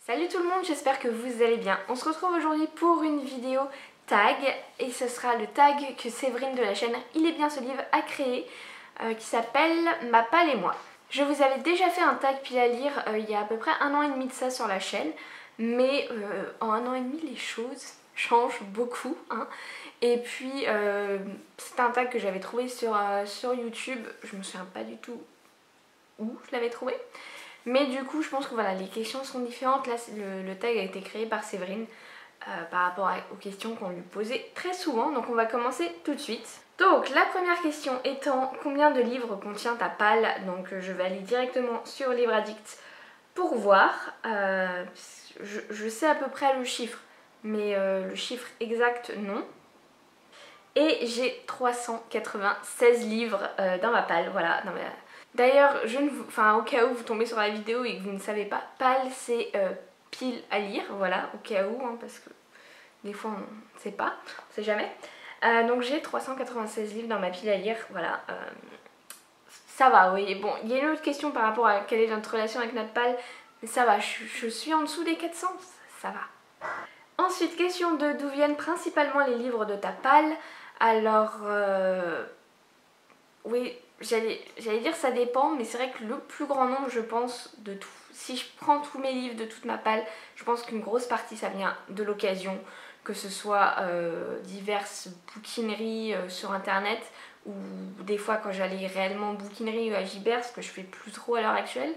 Salut tout le monde, j'espère que vous allez bien. On se retrouve aujourd'hui pour une vidéo tag et ce sera le tag que Séverine de la chaîne Il est bien ce livre a créé qui s'appelle Ma palle et moi. Je vous avais déjà fait un tag pile à lire il y a à peu près 1 an et demi de ça sur la chaîne, mais en 1 an et demi les choses changent beaucoup hein. Et puis c'est un tag que j'avais trouvé sur YouTube, je me souviens pas du tout où je l'avais trouvé. Mais du coup je pense que voilà, les questions sont différentes. Là le tag a été créé par Séverine par rapport aux questions qu'on lui posait très souvent. Donc on va commencer tout de suite. Donc la première question étant combien de livres contient ta palle. Donc je vais aller directement sur Livre Addict pour voir. Je sais à peu près le chiffre, mais le chiffre exact non. Et j'ai 396 livres dans ma palle, voilà. D'ailleurs, au cas où vous tombez sur la vidéo et que vous ne savez pas, palle c'est pile à lire, voilà, au cas où, hein, parce que des fois on ne sait pas, on ne sait jamais. Donc j'ai 396 livres dans ma pile à lire, voilà. Ça va, oui. Bon, il y a une autre question par rapport à quelle est notre relation avec notre palle, mais ça va, je suis en dessous des 400, ça va. Ensuite, question de d'où viennent principalement les livres de ta palle. Alors, oui, j'allais dire ça dépend, mais c'est vrai que le plus grand nombre, je pense, de tout. Si je prends tous mes livres de toute ma palle, je pense qu'une grosse partie ça vient de l'occasion, que ce soit diverses bouquineries sur internet ou des fois quand j'allais réellement en bouquinerie ou à Gibert, ce que je fais plus trop à l'heure actuelle.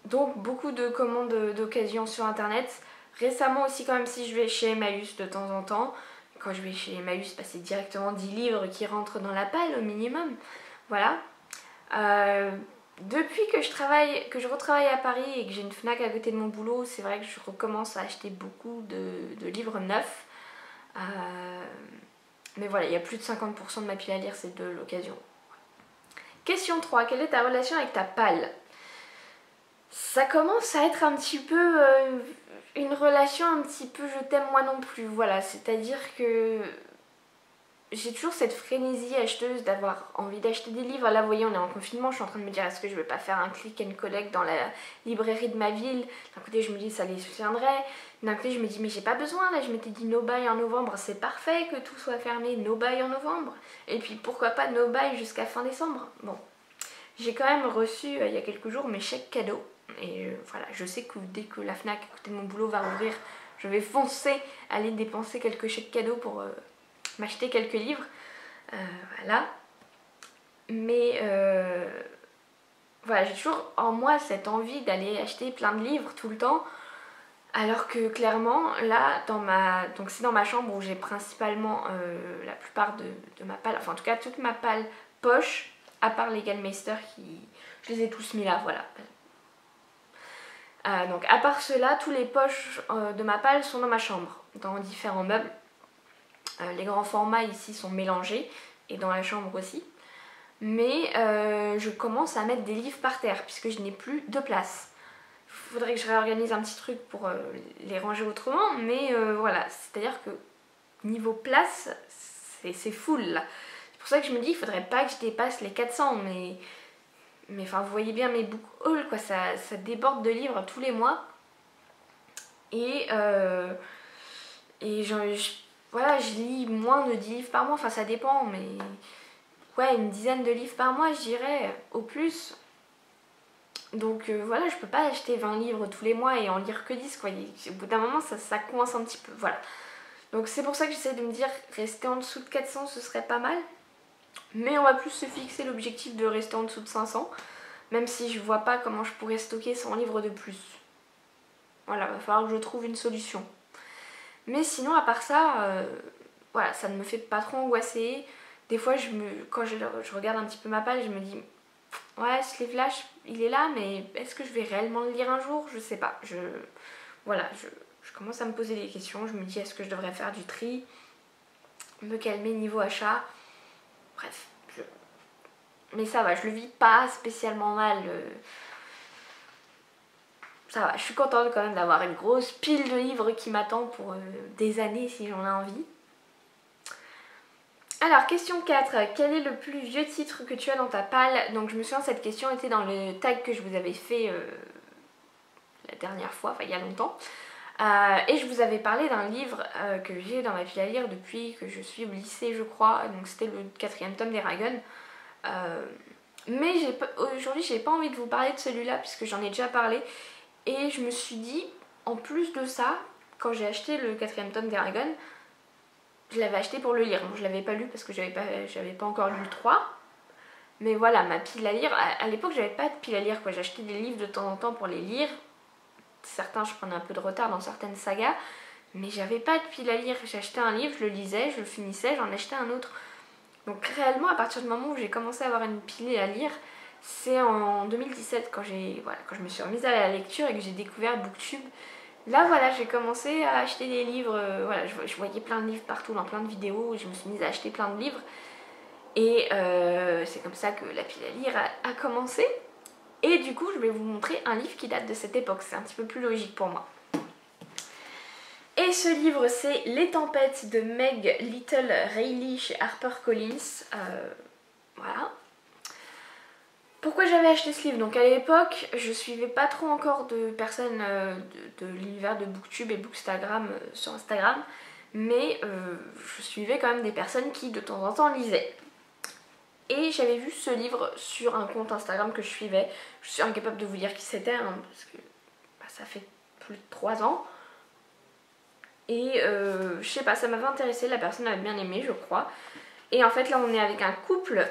Donc beaucoup de commandes d'occasion sur internet. Récemment aussi, quand même, si je vais chez Emmaüs de temps en temps. Quand je vais chez Emmaüs, c'est directement 10 livres qui rentrent dans la palle au minimum. Voilà. Depuis que je retravaille à Paris et que j'ai une Fnac à côté de mon boulot, c'est vrai que je recommence à acheter beaucoup de livres neufs. Mais voilà, il y a plus de 50% de ma pile à lire, c'est de l'occasion. Question 3. Quelle est ta relation avec ta palle ? Ça commence à être un petit peu une relation un petit peu je t'aime moi non plus, voilà, c'est-à-dire que j'ai toujours cette frénésie acheteuse d'avoir envie d'acheter des livres. Là vous voyez on est en confinement, je suis en train de me dire est-ce que je vais pas faire un click and collect dans la librairie de ma ville. D'un côté je me dis ça les soutiendrait, d'un côté je me dis mais j'ai pas besoin, là je m'étais dit no buy en novembre, c'est parfait que tout soit fermé, no buy en novembre, et puis pourquoi pas no buy jusqu'à fin décembre. Bon, j'ai quand même reçu il y a quelques jours mes chèques cadeaux. Et voilà, je sais que dès que la Fnac à côté de mon boulot va rouvrir, je vais foncer aller dépenser quelques chèques cadeaux pour m'acheter quelques livres. Voilà. Mais voilà, j'ai toujours en moi cette envie d'aller acheter plein de livres tout le temps. Alors que clairement, là, donc c'est dans ma chambre où j'ai principalement la plupart de ma palle, enfin en tout cas toute ma palle poche, à part les Gallmeister je les ai tous mis là, voilà. Donc à part cela, tous les poches de ma palle sont dans ma chambre, dans différents meubles. Les grands formats ici sont mélangés, et dans la chambre aussi. Mais je commence à mettre des livres par terre, puisque je n'ai plus de place. Il faudrait que je réorganise un petit truc pour les ranger autrement, mais voilà, c'est-à-dire que niveau place, c'est full là. C'est pour ça que je me dis, il faudrait pas que je dépasse les 400, mais enfin vous voyez bien mes book hauls quoi, ça déborde de livres tous les mois. Et voilà, je lis moins de 10 livres par mois, enfin ça dépend, mais ouais, une dizaine de livres par mois je dirais, au plus. Donc voilà, je peux pas acheter 20 livres tous les mois et en lire que 10 quoi. Au bout d'un moment ça coince un petit peu, voilà. Donc c'est pour ça que j'essaie de me dire rester en dessous de 400 ce serait pas mal. Mais on va plus se fixer l'objectif de rester en dessous de 500, même si je vois pas comment je pourrais stocker 100 livres de plus. Voilà, va falloir que je trouve une solution. Mais sinon, à part ça, voilà, ça ne me fait pas trop angoisser. Des fois, quand je regarde un petit peu ma page, je me dis ouais, ce livre-là, il est là, mais est-ce que je vais réellement le lire un jour? Je sais pas. Voilà, je commence à me poser des questions. Je me dis est-ce que je devrais faire du tri, me calmer niveau achat. Bref, mais ça va, je le vis pas spécialement mal. Ça va, je suis contente quand même d'avoir une grosse pile de livres qui m'attend pour des années si j'en ai envie. Alors, question 4. Quel est le plus vieux titre que tu as dans ta palle? Donc je me souviens, cette question était dans le tag que je vous avais fait la dernière fois, enfin il y a longtemps. Et je vous avais parlé d'un livre que j'ai dans ma pile à lire depuis que je suis au lycée je crois, donc c'était le 4e tome d'Eragon. Mais aujourd'hui j'ai pas envie de vous parler de celui-là puisque j'en ai déjà parlé et je me suis dit, en plus de ça, quand j'ai acheté le 4e tome d'Eragon, je l'avais acheté pour le lire. Bon, je l'avais pas lu parce que j'avais pas encore lu le 3. Mais voilà, ma pile à lire, à l'époque j'avais pas de pile à lire quoi, j'achetais des livres de temps en temps pour les lire. Certains je prenais un peu de retard dans certaines sagas, mais j'avais pas de pile à lire. J'achetais un livre, je le lisais, je le finissais, j'en achetais un autre. Donc réellement à partir du moment où j'ai commencé à avoir une pile à lire, c'est en 2017 quand je me suis remise à la lecture et que j'ai découvert Booktube. Là voilà, j'ai commencé à acheter des livres, voilà, je voyais plein de livres partout dans plein de vidéos, et je me suis mise à acheter plein de livres. Et c'est comme ça que la pile à lire a commencé. Et du coup je vais vous montrer un livre qui date de cette époque, c'est un petit peu plus logique pour moi. Et ce livre c'est Les Tempêtes de Meg Little Reilly chez HarperCollins. Voilà. Pourquoi j'avais acheté ce livre? Donc à l'époque je suivais pas trop encore de personnes de l'univers de Booktube et Bookstagram sur Instagram, mais je suivais quand même des personnes qui de temps en temps lisaient. Et j'avais vu ce livre sur un compte Instagram que je suivais. Je suis incapable de vous dire qui c'était hein, parce que ça fait plus de 3 ans. Et je sais pas, ça m'avait intéressé, la personne avait bien aimé je crois. Et en fait là on est avec un couple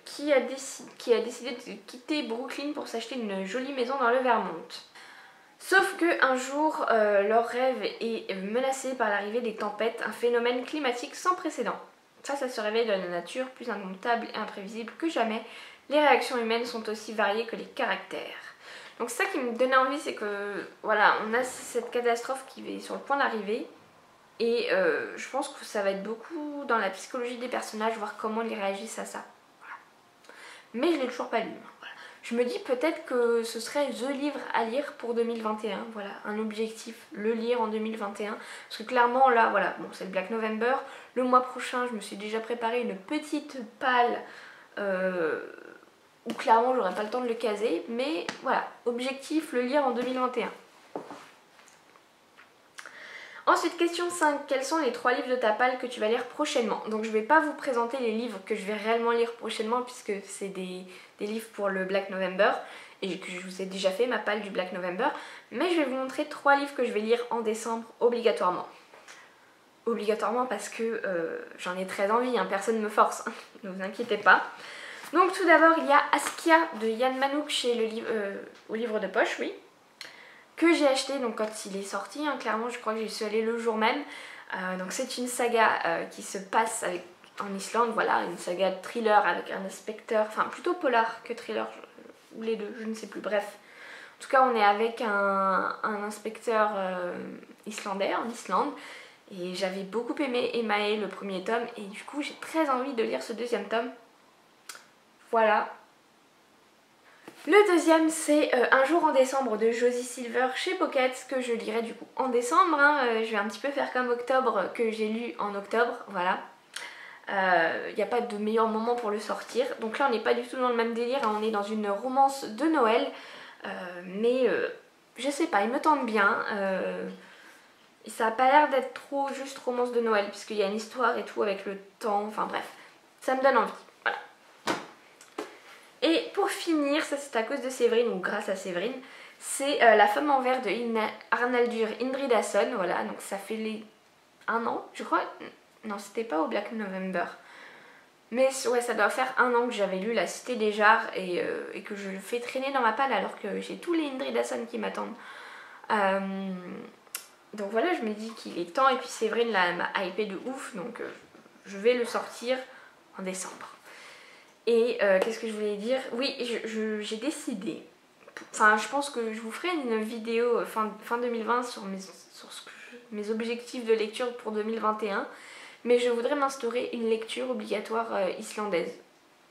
qui a décidé de quitter Brooklyn pour s'acheter une jolie maison dans le Vermont. Sauf qu'un jour leur rêve est menacé par l'arrivée des tempêtes, un phénomène climatique sans précédent. Ça se réveille de la nature, plus indomptable et imprévisible que jamais. Les réactions humaines sont aussi variées que les caractères. Donc ça qui me donnait envie, c'est que voilà, on a cette catastrophe qui est sur le point d'arriver. Et je pense que ça va être beaucoup dans la psychologie des personnages, voir comment ils réagissent à ça. Voilà. Mais je l'ai toujours pas lu. Voilà. Je me dis peut-être que ce serait the livre à lire pour 2021. Voilà, un objectif, le lire en 2021. Parce que clairement là, voilà, bon c'est le Black November. Le mois prochain, je me suis déjà préparé une petite palle où clairement j'aurais pas le temps de le caser. Mais voilà, objectif, le lire en 2021. Ensuite, question 5. Quels sont les 3 livres de ta palle que tu vas lire prochainement? Donc je ne vais pas vous présenter les livres que je vais réellement lire prochainement puisque c'est des livres pour le Black November et que je vous ai déjà fait ma palle du Black November. Mais je vais vous montrer 3 livres que je vais lire en décembre obligatoirement. Obligatoirement parce que j'en ai très envie, hein, personne ne me force, hein, ne vous inquiétez pas. Donc tout d'abord il y a Askia de Yann Manouk chez au livre de poche, oui. Que j'ai acheté donc quand il est sorti, hein, clairement je crois que j'y suis allée le jour même. Donc c'est une saga qui se passe en Islande, voilà, une saga de thriller avec un inspecteur, enfin plutôt polar que thriller, ou les deux, je ne sais plus, bref. En tout cas on est avec un inspecteur islandais en Islande et j'avais beaucoup aimé Emae le premier tome et du coup j'ai très envie de lire ce 2e tome. Voilà. Le deuxième c'est Un jour en décembre de Josie Silver chez Pocket que je lirai du coup en décembre. Hein. Je vais un petit peu faire comme Octobre que j'ai lu en octobre, voilà. Il n'y a pas de meilleur moment pour le sortir. Donc là on n'est pas du tout dans le même délire, hein. On est dans une romance de Noël. Mais je sais pas, il me tente bien. Et ça n'a pas l'air d'être trop juste romance de Noël puisqu'il y a une histoire et tout avec le temps, enfin bref. Ça me donne envie. Et pour finir, ça c'est à cause de Séverine ou grâce à Séverine, c'est La femme en verre de Arnaldur Indridason, voilà, donc ça fait 1 an, je crois, non c'était pas au Black November, mais ouais ça doit faire 1 an que j'avais lu La Cité des Jarres et que je le fais traîner dans ma palle alors que j'ai tous les Indridason qui m'attendent. Donc voilà, je me dis qu'il est temps et puis Séverine là m'a hypé de ouf, donc je vais le sortir en décembre. Et qu'est-ce que je voulais dire? Oui, j'ai décidé, enfin je pense que je vous ferai une vidéo fin 2020 sur mes objectifs de lecture pour 2021. Mais je voudrais m'instaurer une lecture obligatoire islandaise.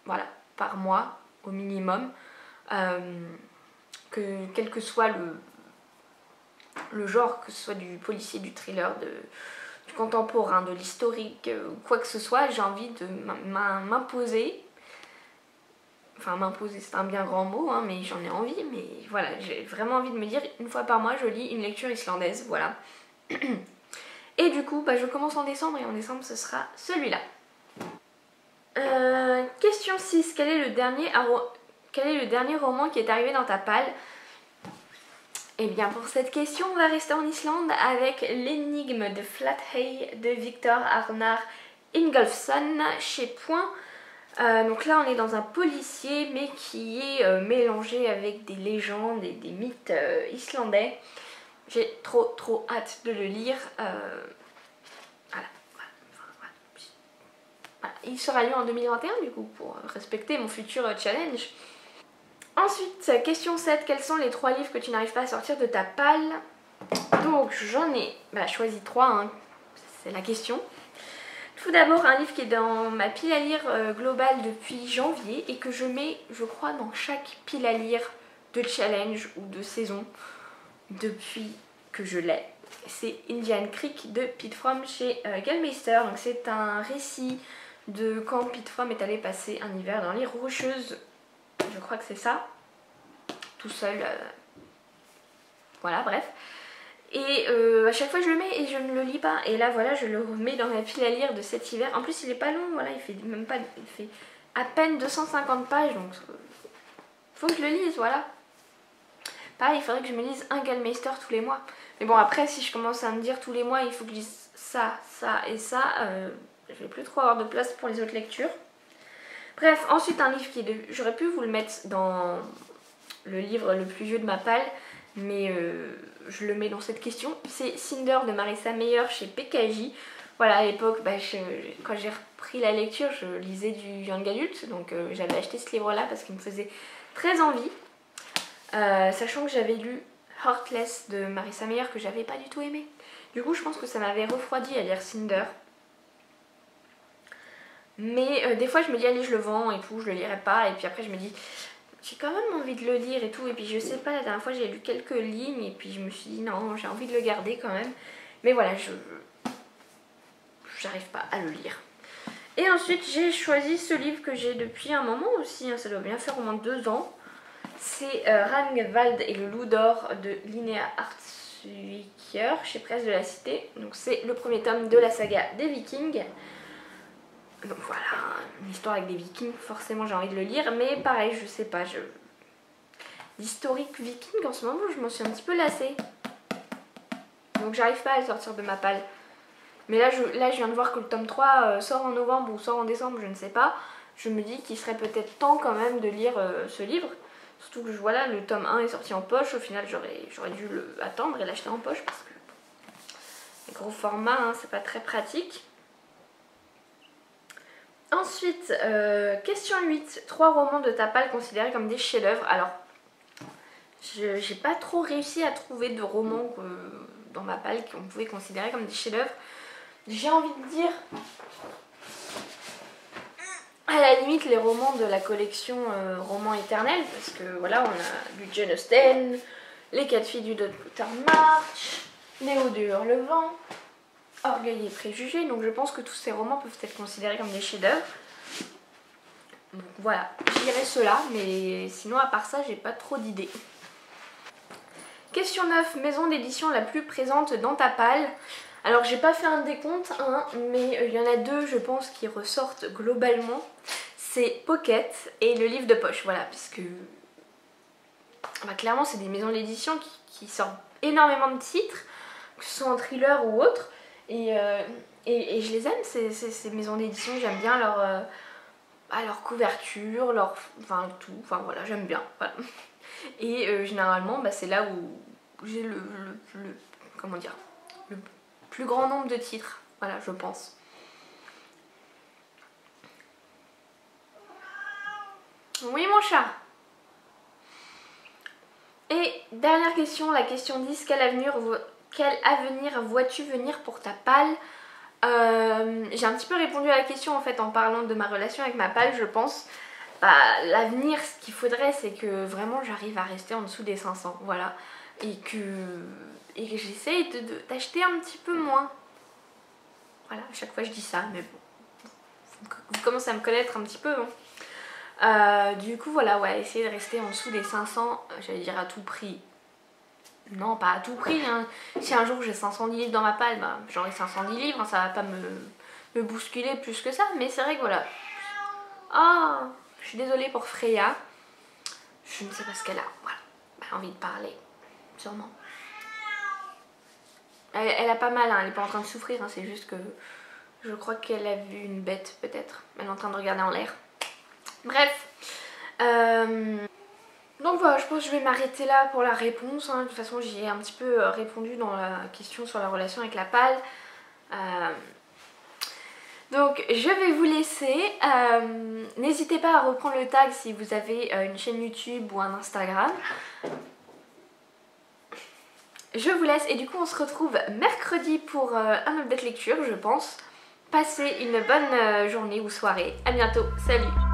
Voilà, par mois au minimum. Quel que soit le genre, que ce soit du policier, du thriller, du contemporain, de l'historique, ou quoi que ce soit, j'ai envie de m'imposer enfin m'imposer c'est un bien grand mot, hein, mais j'en ai envie, mais voilà, j'ai vraiment envie de me dire une fois par mois je lis une lecture islandaise, voilà. Et du coup, je commence en décembre et en décembre ce sera celui-là. Question 6, quel est le dernier roman qui est arrivé dans ta palle? Et bien pour cette question, on va rester en Islande avec L'énigme de Flathead de Victor Arnar Ingolfsson chez Point. Donc là on est dans un policier mais qui est mélangé avec des légendes et des mythes islandais. J'ai trop hâte de le lire. Voilà. Il sera lu en 2021 du coup pour respecter mon futur challenge. Ensuite, question 7, quels sont les 3 livres que tu n'arrives pas à sortir de ta palle? Donc j'en ai choisi 3, hein. C'est la question. Tout d'abord un livre qui est dans ma pile à lire globale depuis janvier et que je mets, je crois, dans chaque pile à lire de challenge ou de saison depuis que je l'ai. C'est Indian Creek de Pete Fromm chez Gallmeister. Donc c'est un récit de quand Pete Fromm est allé passer un hiver dans les Rocheuses. Je crois que c'est ça, tout seul, voilà, bref. Et à chaque fois je le mets et je ne le lis pas. Et là voilà, je le remets dans ma pile à lire de cet hiver. En plus il est pas long, voilà, il fait à peine 250 pages, donc faut que je le lise, voilà. Pareil, il faudrait que je me lise un Gallmeister tous les mois. Mais bon, après si je commence à me dire tous les mois il faut que je lise ça, ça et ça, je vais plus trop avoir de place pour les autres lectures. Bref, ensuite un livre qui est de... J'aurais pu vous le mettre dans le livre le plus vieux de ma palle, mais je le mets dans cette question. C'est Cinder de Marissa Meyer chez PKJ. Voilà, à l'époque, quand j'ai repris la lecture, je lisais du young adult, donc j'avais acheté ce livre-là parce qu'il me faisait très envie. Sachant que j'avais lu Heartless de Marissa Meyer que j'avais pas du tout aimé. Du coup, je pense que ça m'avait refroidi à lire Cinder. Mais des fois je me dis allez je le vends et tout, je le lirai pas, et puis après je me dis j'ai quand même envie de le lire et tout, et puis je sais pas, la dernière fois j'ai lu quelques lignes et puis je me suis dit non, j'ai envie de le garder quand même. Mais voilà, j'arrive pas à le lire. Et ensuite j'ai choisi ce livre que j'ai depuis un moment aussi, hein, ça doit bien faire au moins 2 ans. C'est Ragnvald et le loup d'or de Linnea Hartsuyker chez Presse de la Cité. Donc c'est le premier tome de la saga des Vikings. Donc voilà, une histoire avec des vikings, forcément j'ai envie de le lire, mais pareil, je sais pas, l'historique viking en ce moment, je m'en suis un petit peu lassée. Donc j'arrive pas à le sortir de ma palle. Mais là, je viens de voir que le tome 3 sort en novembre ou sort en décembre, je ne sais pas. Je me dis qu'il serait peut-être temps quand même de lire ce livre. Surtout que voilà, le tome 1 est sorti en poche, au final j'aurais dû attendre et l'acheter en poche parce que les gros formats, hein, c'est pas très pratique. Ensuite, question 8, 3 romans de ta palle considérés comme des chefs-d'œuvre. Alors, j'ai pas trop réussi à trouver de romans dans ma palle qu'on pouvait considérer comme des chefs-d'œuvre. J'ai envie de dire, à la limite, les romans de la collection Romans éternels, parce que voilà, on a du Jane Austen, Les 4 filles du Dr. March, Léo de Hurlevent, Orgueil et préjugés, donc je pense que tous ces romans peuvent être considérés comme des chefs-d'œuvre. Donc voilà, je dirais cela, mais sinon à part ça, j'ai pas trop d'idées. Question 9, maison d'édition la plus présente dans ta palle. Alors j'ai pas fait un décompte, hein, mais il y en a 2 je pense qui ressortent globalement. C'est Pocket et le livre de poche, voilà, puisque clairement c'est des maisons d'édition qui sortent énormément de titres, que ce soit en thriller ou autre. Et je les aime ces maisons d'édition, j'aime bien leur couverture, enfin tout, enfin voilà, j'aime bien, voilà. Et généralement c'est là où j'ai le plus grand nombre de titres, voilà, je pense. Oui mon chat. Et dernière question, la question 10, quel avenir vois-tu venir pour ta palle? J'ai un petit peu répondu à la question en fait en parlant de ma relation avec ma palle, je pense. L'avenir, ce qu'il faudrait, c'est que vraiment j'arrive à rester en dessous des 500, voilà. Et que j'essaye d'acheter un petit peu moins. Voilà, à chaque fois je dis ça, mais bon, vous commencez à me connaître un petit peu, hein. Du coup voilà, ouais, essayer de rester en dessous des 500, j'allais dire à tout prix. Non, pas à tout prix, hein. Si un jour j'ai 510 livres dans ma palle, bah, j'aurai 510 livres, hein, ça va pas me bousculer plus que ça, mais c'est vrai que voilà. Ah, je suis désolée pour Freya. Je ne sais pas ce qu'elle a, voilà. Elle a envie de parler, sûrement. Elle a pas mal, hein, elle est pas en train de souffrir, hein, c'est juste que je crois qu'elle a vu une bête peut-être. Elle est en train de regarder en l'air. Bref. Donc voilà, je pense que je vais m'arrêter là pour la réponse. Hein. De toute façon, j'y ai un petit peu répondu dans la question sur la relation avec la palle. Donc je vais vous laisser. N'hésitez pas à reprendre le tag si vous avez une chaîne YouTube ou un Instagram. Je vous laisse et du coup on se retrouve mercredi pour un update lecture je pense. Passez une bonne journée ou soirée. À bientôt, salut!